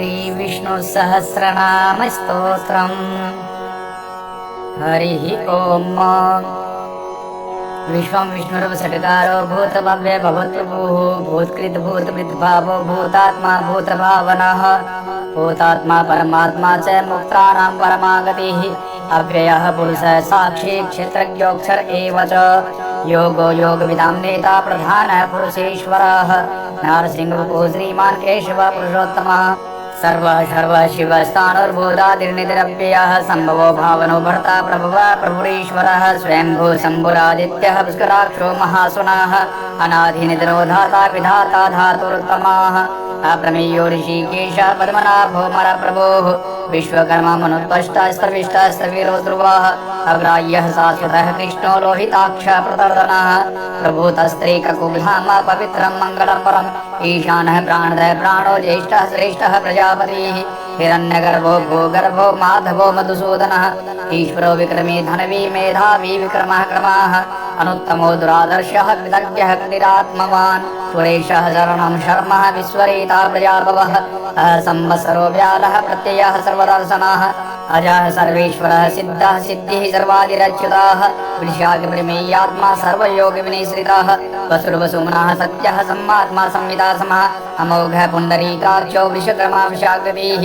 श्री विष्णु सहस्रनाम स्तोत्रम्। हरिः ओम। विश्वं विष्णुर्वषट्कारो भूतभव्य भवत्प्रभुः भूतकृत भूतभृद्भावो भूतात्मा भूतभावनः भूतात्मा परमात्मा च मुक्तानां परमागतिः अव्ययः पुरुषः साक्षी क्षेत्रज्ञोऽक्षर एव च योगो योगविदां नेता प्रधानः पुरुषेश्वरः नारसिंहो श्रीमान् केशव पुरुषोत्तमः सर्व शिवस्थाणुर्भूतादिर्निधिरव्ययः सम्भवो भावनो भर्ता प्रभुः प्रभुरीश्वरः स्वयंभू शम्भुरादित्यः पुष्कराक्षो महासुनः अनाधिनिधनो धाता विधाता धातुरुत्तमाः अप्रमेयो ऋषिकेशः पद्मनाभो मरप्रभोः विश्वकर्मा मनुत्वष्टस्तविष्टस्तवीरो ध्रुवः अग्राह्यः शाश्वतः कृष्णो लोहिताक्षः प्रतर्दनः प्रभूतस्त्रीककुब्धाम पवित्रं मङ्गलं परम् ईशानः प्राणदः प्राणो ज्येष्ठः श्रेष्ठः प्रजापतिः हिरण्यगर्भो भूगर्भो माधवो मधुसूदनः ईश्वरो विक्रमी धनवी मेधावी विक्रमः क्रमाः अनुत्तमो दुरादर्शः कृतज्ञः कृतिरात्मवान् सुरेशः शरणं शर्मः विश्वरेता प्रजापवः संवत्सरो व्यालः प्रत्ययः सर्वदर्शनः अजः सर्वेश्वरः सिद्धः सिद्धिः सर्वादिरच्युताः विशाखप्रमेयात्मा सर्वयोगविनिश्रितः वसुर्वसुमनः सत्यः सम्मात्मा संविता समः अमोघः पुण्डरीकाक्षो विश्वकर्मा विशाखगतिः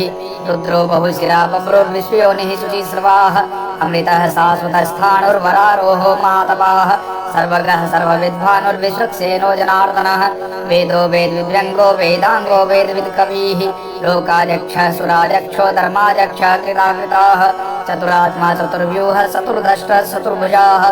रुद्रो बहुशिरा बभ्रुर्विश्वयोनिः शुचिस्रवाः अमृतः शाश्वतस्थाणुर्वरारोहो महातपाः सर्वग्रह सर्वविद्वानुर्विश्वक्सेनो जनार्दनः वेदो वेदविद्व्यङ्गो वेदाङ्गो वेदविद्कविः लोकाध्यक्षः सुराध्यक्षो धर्माध्यक्षः कृताकृताः चतुरात्मा चतुर्व्यूहः चतुर्दष्टः चतुर्भुजाः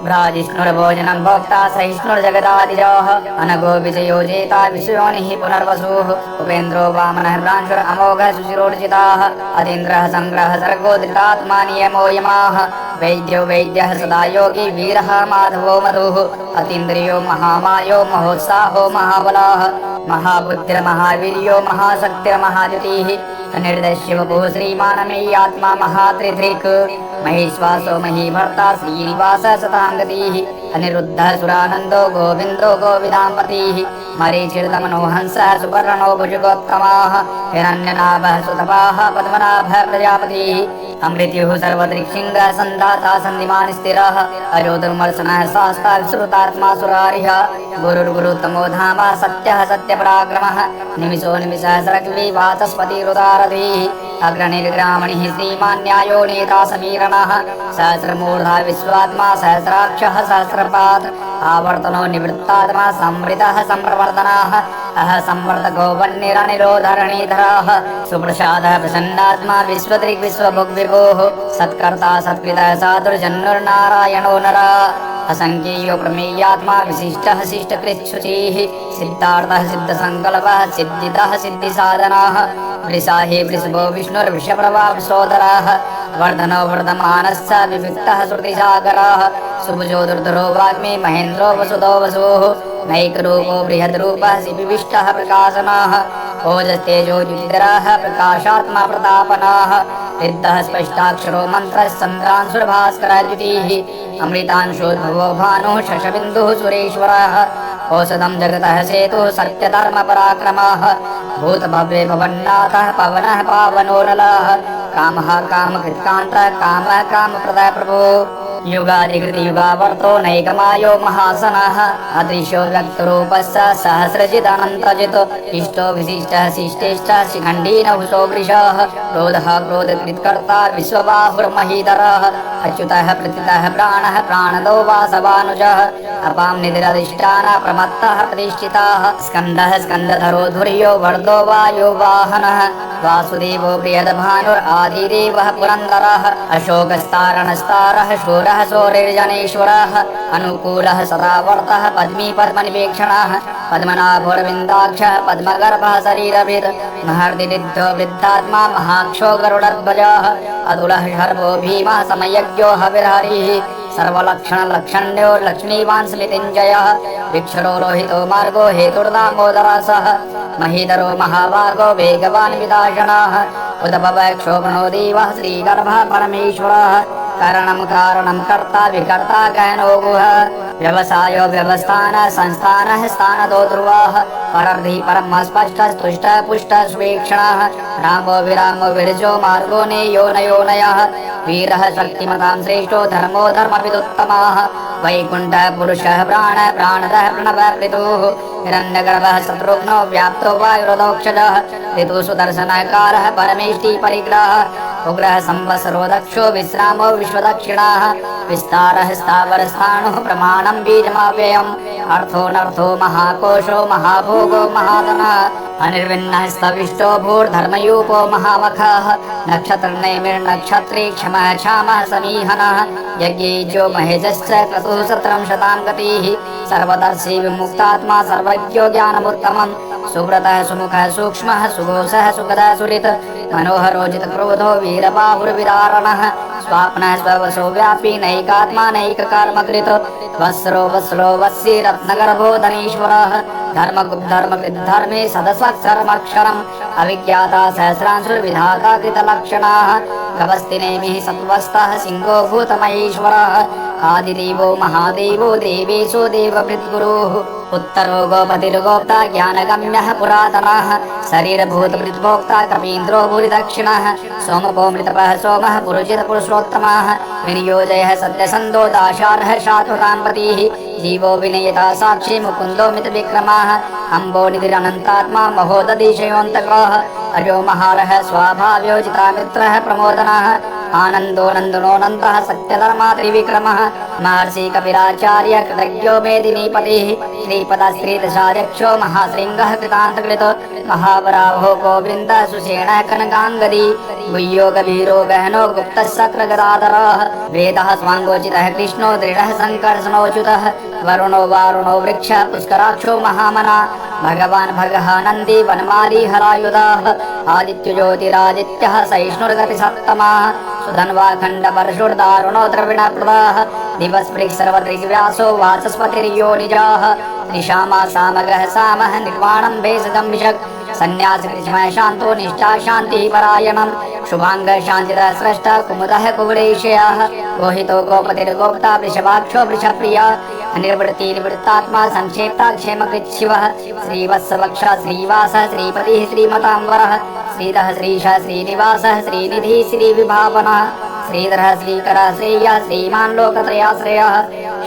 भ्राजिष्णुर्भोजनं भोक्ता सहिष्णुर्जगदादिजाः अनघो विजयो जेता विश्वयोनिः पुनर्वसुः उपेन्द्रो वामनः भ्रांशुर अमोघः सुशिरोर्जिताः अतीन्द्रः सङ्ग्रहः सर्गो धृतात्मा नियमो यमाः वैद्यो वैद्यः सदा योगी वीरः माधवो मधुः अतीन्द्रियो महामायो महोत्साहो महाबलाः महाबुद्धिर्महावीर्यो महाशक्तिर्महाद्युतिः निर्दशिवभुः श्रीमानमेयात्मा महात्रिधृक् महेश्वासो महीभर्ता श्रीनिवासः सताङ्गतिः अनिरुद्धः सुरानन्दो गोविन्दो गोविदाम्पतिः मरीचिर्दमनोहंसः सुपर्णो भुजगोत्तमाः हिरण्यनाभः सुतपाः पद्मनाभः प्रजापतिः अमृत्युः सर्वदृक्सिंहः सन्धाता सन्धिमान् स्थिरः अजो दुर्मर्शनः शास्ता विश्रुतात्मा सुरारिः गुरुर्गुरुतमो धाम सत्यः सत्यपराक्रमः निमिषो निमिषः सरग्वी वाचस्पतिरुदारधिः अग्रणिर्ग्रामणिः श्रीमान् न्यायो नेता समीरणः सहस्रमूर्धा विश्वात्मा सहस्राक्षः सहस्रपात् आवर्तनो निवृत्तात्मा संवृतः सम्प्रवर्तनाः संवर्तको वह्निरनिरोधरणीधरः सुप्रसादः प्रसन्नात्मा विश्वदृग्विश्वभुग्विभुः सत्कर्ता सत्कृतः साधुर्जन्नुर्नारायणो नरः असङ्ख्येयो प्रमेयात्मा विशिष्टः शिष्टकृच्छुचिः सिद्धार्थः सिद्धसङ्कल्पः सिद्धितः सिद्धिसाधनाः वृषाहि वृषभो विष्णुर्वृषप्रभाव सोदराः वर्धनो वर्धमानश्च विविक्तः श्रुतिसागराः सुभुजो दुर्धरो वाग्मी महेन्द्रो वसुधो वसुः नैकरूपो बृहद्रूपः शिविविष्टः प्रकाशनाः ओजस्तेजो द्युतिधराः प्रकाशात्मा प्रतापनाः रिद्धः स्पष्टाक्षरो मन्त्रः चन्द्रांशुर्भास्करद्युतिः अमृतांशोद्भवो भानुः शशबिन्दुः सुरेश्वरः औषधं जगतः सेतुः सत्यधर्मपराक्रमः भूतभव्ये भवन्नाथः पवनः पावनो नलः कामः कामकृत्कान्तः कामः कामप्रदः प्रभुः युगादिकृतियुगावर्तो नैकमायो महासनः अदृश्यो व्यक्तरूपस्य सहस्रजिदनन्तजित् इष्टो विशिष्टः शिष्टेष्टः शिखण्डीनभुषो वृषः क्रोधः क्रोधकृत्कर्ता विश्वबाहुर्महीधरः अच्युतः प्रतितः प्राणः प्राणदो वासवानुजः अपां निधिरधिष्ठानः प्रमत्तः प्रतिष्ठिताः स्कन्दः स्कन्दधरो धुर्यो वर्धो वायो वाहनः वासुदेवो प्रियदभानुरादिदेवः पुरन्दरः अशोकस्तारणस्तारः शूरः शौरिर्जनेश्वरः अनुकूलः सदावर्तः पद्मी पद्मनिवेक्षणः पद्मनाभोरविन्दाक्षः पद्मगर्भः शरीरभित् महर्दिनिद्धो वृद्धात्मा महाक्षो गरुडध्वजः अतुलः शर्वो भीमः समयज्ञो हविर्हरिः सर्वलक्षणलक्षण्यो लक्ष्मीवान् स्मृतिञ्जयः विक्षरो लोहितो मार्गो हेतुर्दामोदरसः महीधरो महाभागो वेगवान् विदाशनः उदभवक्षोभनो देवः श्रीगर्भः परमेश्वरः करणं कारणं कर्ता विकर्ता गहनो गुह व्यवसायो व्यवस्थान संस्थानः स्थानदो ध्रुवाः परर्धि परम स्पष्ट तुष्ट पुष्ट सुवीक्षणः रामो विरामो विरजो मार्गो नेयो नयोनयः वीरः शक्तिमतां श्रेष्ठो धर्मो धर्मविदुत्तमाः वैकुण्ठः पुरुषः प्राण प्राणदः प्रणवपितुः हिरण्यगर्भः शत्रुघ्नो व्याप्तो वायुरदोक्षजः ऋतु सुदर्शनकारः परमेष्टि परिग्रहः उग्रः संवत्सरो दक्षो विश्रामो विश्वदक्षिणाः विस्तारः स्थावरस्थाणुः प्रमाणं बीजमव्ययम् अर्थो महाकोशो महाभोगो महाधनः अनिर्विन्नः स्तविष्टो भूर्धर्मयूपो महामखः नक्षत्रनैमिर्नक्षत्री क्षमः क्षामः समीहनः यज्ञेज्यो महेजश्च क्रतुः सत्रं शतां गतिः सर्वदर्शी विमुक्तात्मा सर्वज्ञो ज्ञानमुत्तमम् सुव्रतः सुमुखः सूक्ष्मः सुघोषः सुखदः सुहृत् मनोहरोजित क्रोधो वीरबाहुर्विदारणः स्वाप्नः स्ववशो व्यापी नैकात्मा नैककर्मकृत् वस्रो वस्सी रत्नगर्भो धनीश्वरः धर्मे सदस्वक्षरमक्षरम् अविज्ञाता सहस्रांशुर्विधाता कृतलक्षणाः गवस्तिनेमिः सत्त्वस्तः सिंहो भूतमहेश्वरः आदिदेवो महादेवो देवेशो देवभृद्गुरुः उत्तरो गोपतिर्गोप्ता ज्ञानगम्यः पुरातनः शरीरभूतभृद्भोक्ता कपीन्द्रो भूरिदक्षिणः सोमपो मृतपः सोमः पुरुषोत्तमः विनियोजयः सत्यसन्धो दाशार्हः शाश्वताम्पतिः जीवो विनयता साक्षी मुकुन्दो मितविक्रमः अम्बो निधिरनन्तात्मा महोदधिशयोऽन्तकः अजो महारः स्वाभाव्योजिता मित्रः प्रमोदनः आनन्दो नन्दनोऽनन्तः सत्यधर्मा त्रिविक्रमः महर्षि कपिलाचार्य कृतज्ञो मेदिनीपतिः श्रीपदश्रीदशाध्यक्षो महाशृङ्गः कृतान्तकृत महावराहो गोविन्दः सुषेणः कनकाङ्गदी गुह्यो गभीरो गहनो गुप्तः शक्रगदाधरः वेदः स्वाङ्गोचितः कृष्णो दृढः सङ्कर्षणोच्युतः वरुणो वारुणो वृक्षः पुष्कराक्षो महामना भगवान् भगः नन्दी वनमाली हरायुधः आदित्य ज्योतिरादित्यः सहिष्णुर्गतिसप्तमः सुधन्वाखण्डपरशुर्दारुणो द्रविणप्रदाः दिवस्पृक् सर्वदृग्व्यासो वाचस्पतिर्योनिजाः निशामा सामगः सामः निर्वाणं भेषजं विशक् सन्न्यासकृष्मः शान्तो निष्ठा शान्तिः परायणम् शुभाङ्गः शान्तिदः स्रष्टः कुमुदः कुवलेशयः गोहितो गोपतिर्गोप्ता वृषभाक्षो वृषप्रिया निर्वृत्तात्मा संक्षेप्ता क्षेमकृच्छिवः श्रीवत्सवक्षा श्रीवासः श्रीपतिः श्रीमताम्बरः श्रीधः श्रीशः श्रीनिवासः श्रीनिधिः श्रीविभावनः श्रीधरः श्रीकरः श्रेयः श्रीमान् लोकत्रयाश्रयः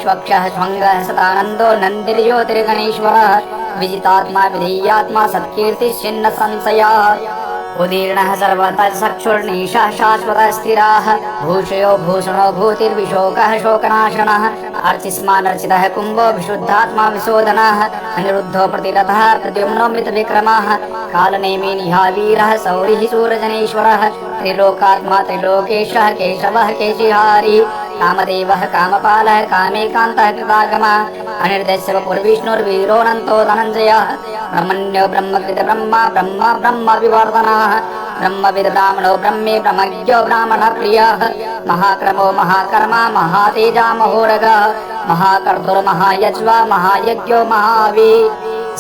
श्वक्षः श्वङ्गः सदानन्दो नन्दिर्ज्योतिर्गणेश्वरः विजितात्मा विधेयात्मा सत्कीर्तिश्चिन्न संशयः उदीर्णः सर्वतः चक्षुर्निशः शाश्वतः स्थिराः भूषयो भूषणो भूतिर्विशोकः शोकनाशनः अर्चिस्मानर्चितः कुम्भो विशुद्धात्मा विशोधनः अनिरुद्धो प्रतिरथः प्रद्युम्नो मृतविक्रमः कालनेमि निहावीरः सौरिः सूरजनेश्वरः त्रिलोकात्मा त्रिलोकेशः केशवः केशिहारी कामदेवः कामपालः कामेकान्तः कृतागमः अनिर्देश्य पुरविष्णुर्वीरोऽनन्तो धनञ्जयः ब्रह्मण्यो ब्रह्मकृत ब्रह्मा ब्रह्म ब्रह्म विवर्धनः ब्रह्मविद् ब्राह्मणो ब्रह्मे ब्रह्मज्ञो ब्राह्मणप्रियः महाक्रमो महाकर्मा महातेजा महोरगः महाकर्तुर्महायज्वा महायज्ञो महावी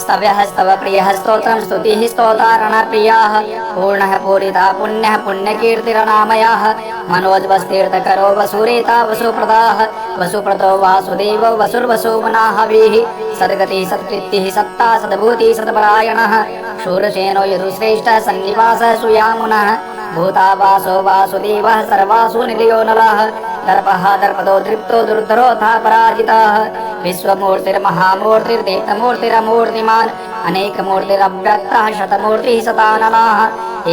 स्तव्यः स्तवप्रियः स्तोत्रं स्तुतिः स्तोतारणप्रियाः पूर्णः पूरिता पुण्यः पुण्यकीर्तिरनामयः मनोज्वस्तीर्थकरो वसुरेता वसुप्रदाः वसुप्रदो वासुदेवो वसुर्वसुमनाहविः सद्गतिः सत्कृतिः सत्ता सद्भूतिः सत्परायणः शूरसेनो यदुश्रेष्ठः सन्निवासः सुयामुनः भूतावासो वासुदेवः सर्वासु निलयो नलः दर्पः दर्पदो दृप्तो दुर्धरोऽथा पराजितः विश्वमूर्तिर्महामूर्तिर्देवमूर्तिरमूर्तिमान् अनेकमूर्तिरव्यक्तः शतमूर्तिः शताननः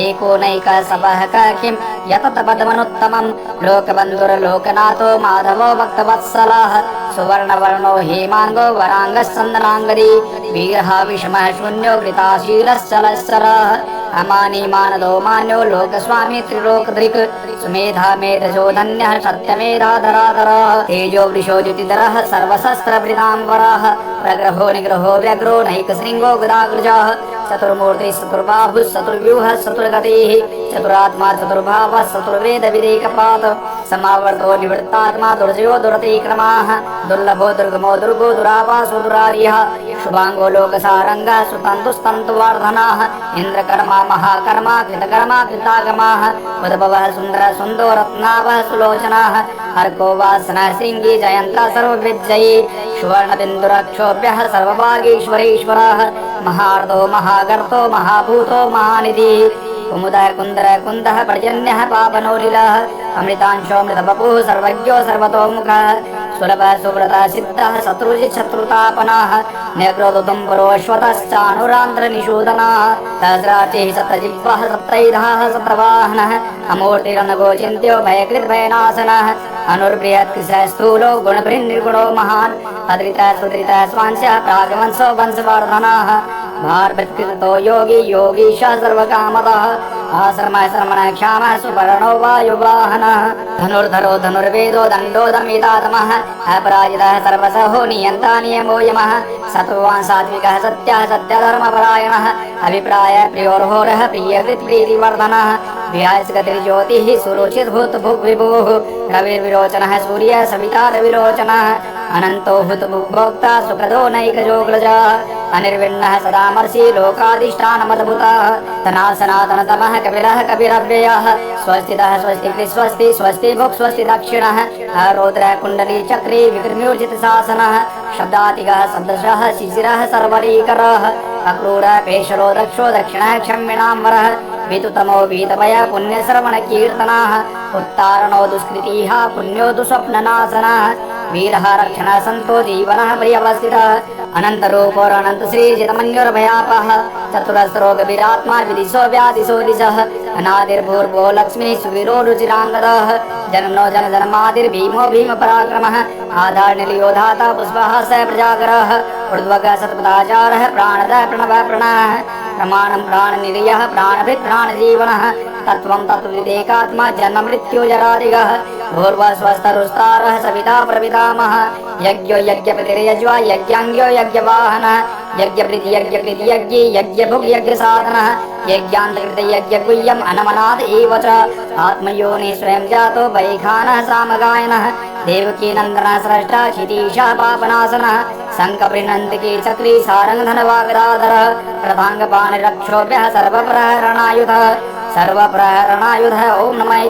एको नैकः सपः किं यततपदमनुत्तमं लोकबन्धुर्लोकनाथो माधवो भक्तवत्सलः सुवर्णवर्णो हेमाङ्गो वराङ्गः सन्दनाङ्गदी वीरः विषमः शून्यो कृताशीलश्चलश्चलः अमानी मानदो मान्यो लोकस्वामी त्रिलोकधृक् सुमेधा मेधजो धन्यः सत्यमेधाधराधरः तेजो वृषो द्युतिधरः सर्वशस्त्रभृताम्बरः प्रग्रहो निग्रहो व्यग्रो नैकशृङ्गो गदाग्रजः चतुर्मूर्तिः चतुर्बाहुः चतुर्व्यूहः चतुर्गतिः चतुरात्मा चतुर्भावः चतुर्वेदविदेकपात् समावर्तो निवृत्तात्मा दुर्जयो दुरतिक्रमाः दुर्लभो दुर्गमो दुर्गो दुरावासो दुरार्यः शुभांगो लोकसारंगः सुतन्तुस्तन्तुवर्धनः इन्द्रकर्मा महाकर्मा कृतकर्मा कृतागमाः उद्भवः सुन्दरः सुन्दो रत्नाभः सुलोचनाः हर्को वासनः शृङ्गी जयन्तः सर्वविजयी सुवर्णबिन्दुरक्षोभ्यः सर्वभागीश्वरेश्वरः महार्दो महागर्तो महाभूतो महानिधिः कुमुदः कुन्दरः कुन्दः पर्जन्यः पावनोलिलः अमृतांशोऽमृतवपुः सर्वज्ञो सर्वतोमुखः सुलभः सुव्रतः सिद्धः शत्रुजित् शत्रुतापनः निग्रोधुतुम्बरोऽश्वतश्चानुरान्ध्रनिषूदनः सहस्रार्चिः सप्तजिह्वः सप्तैधः सप्तवाहनः अमूर्तिरनगोचिन्त्यो भयकृद्भयनाशनः अनुर्बृहत्कृशः स्थूलो गुणभृन्निर्गुणो महान् अधृतः सुधृतः स्वांशः प्रागवंशो वंशवर्धनः भारभृत्कृतो योगी योगीशः सर्वकामदः आश्रमः श्रमणः क्षामः सुपर्णो वायुवाहनः धनुर्धरो धनुर्वेदो दण्डो दमितातमः अपराजितः सर्वसहो नियन्ता नियमो यमः सत्त्ववान् सात्विकः सत्यः सत्यधर्मपरायणः अभिप्राय प्रियोर्होरः प्रियकृत्प्रीतिवर्धनः विहायस्गतिर्ज्योतिः सुरुचिर्भूतभुग्विभुः रविर्विरोचनः सूर्यः सविता रविरोचनः अनन्तो हुतभुग्भोक्ता सुखदो नैकजोग्लजः अनिर्विण्णः सदामर्षि लोकाधिष्ठानमद्भुतः सनातनतमः कपिलः कपिरव्ययः स्वस्तितः स्वस्ति स्वस्ति स्वस्ति भुक् स्वस्ति दक्षिणः रौद्रः कुण्डली चक्री विकृम्योर्जितशासनः शब्दातिगः शब्दशः शिशिरः सर्वरीकरः अक्रूरः पेशरो दक्षो दक्षिणः क्षम्यणाम्बरः वितुतमो वीतभयः पुण्यश्रवणकीर्तनाः उत्तारणो दुष्कृतिः पुण्यो दुःस्वप्ननाशनः वीरः रक्षणः सन्तो जीवनः प्रियवस्थितः अनन्तरूपोरनन्तश्रीजितमन्योर्भयापः चतुरस्रोगविरात्मा विदिशो व्यादिशो दिशः अनादिर्भूर्भो लक्ष्मीः सुवीरो रुचिराङ्गदः जन्मनो जनजन्मादिर्भीमो भीमपराक्रमः आधारनिलयो धाता पुष्पः स प्रजागरः ऊर्ध्वगः सत्पदाचारः प्राणदः प्रणवः प्रणः प्रमाणं प्राणनिलयः प्राणभृत् प्राणजीवनः तत्त्वं तत्त्वविदेकात्मा जन्ममृत्युजरादिगः भूर्भुवस्वस्तरुस्तारः सविता प्रपितामहः यज्ञो यज्ञपतिर्यज्वा यज्ञाङ्ग्यो यज्ञवाहनः यज्ञप्रीति यज्ञकृति यज्ञी यज्ञभुक् यज्ञसाधनः यज्ञान्तकृत यज्ञगुह्यम् अनमनाद एव च आत्मयोनिः स्वयं जातो वैखानः सामगायनः देवकी नन्दनः स्रष्टा क्षितीशः पापनाशनः शङ्खपरिणन्तिकी चक्री सारङ्गधनवागदाधरः प्रधाङ्गपाणिरक्षोभ्यः सर्वप्रहरणायुधः ॐ नमः।